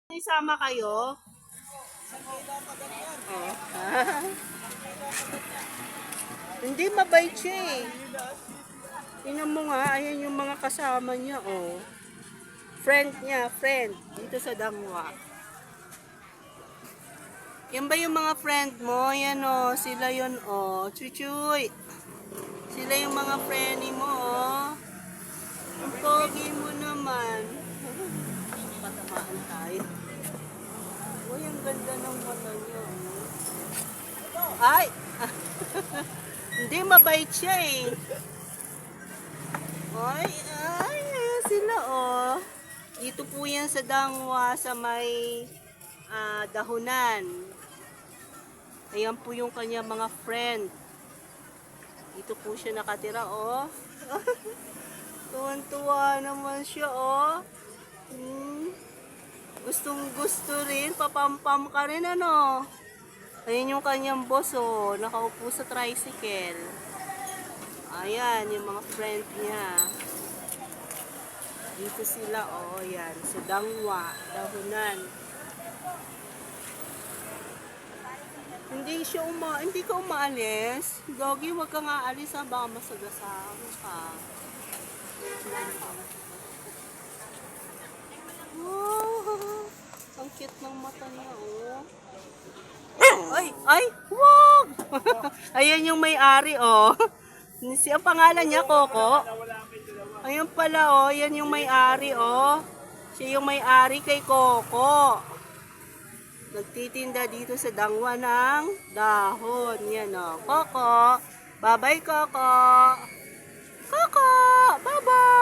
Isama kayo? Oh. Hindi, mabait siya eh. Tingnan mo nga, ayan yung mga kasama niya, oh. Friend niya, friend. Dito sa Dangwa. Yan ba yung mga friend mo? Yan oh, sila yun oh. Chuchuy. Sila yung mga friend mo oh. Ang pogi mo naman. Patamaan tayo. Uy, ang ganda ng mata niya. Oh. Ay! Hindi, mabait siya eh. Ay, ayan sila oh. Dito po yan sa Dangwa sa may dahunan. Ayan po yung kanya mga friend. Dito po siya nakatira oh. Tuwan-tuwa naman siya oh. Gustong gusto rin, papampam ka rin ano. Ayan yung kanyang boss oh, nakaupo sa tricycle. Ayan yung mga friend niya. Dito sila oh, yan sa Dangwa, dahunan. Hindi ka umaalis. Doggy, wag ka nga alis ha, baka masagasaan ka. Wow, ang cute ng mata niya oh. Ay, wag! Ayan yung may-ari oh. Ang pangalan niya, Coco. Ayun pala oh, yan yung may-ari oh. Siya yung may-ari kay Coco. Nagtitinda dito sa Dangwa ng dahon. Yan oh. Coco. Bye-bye, Coco. Coco, bye-bye.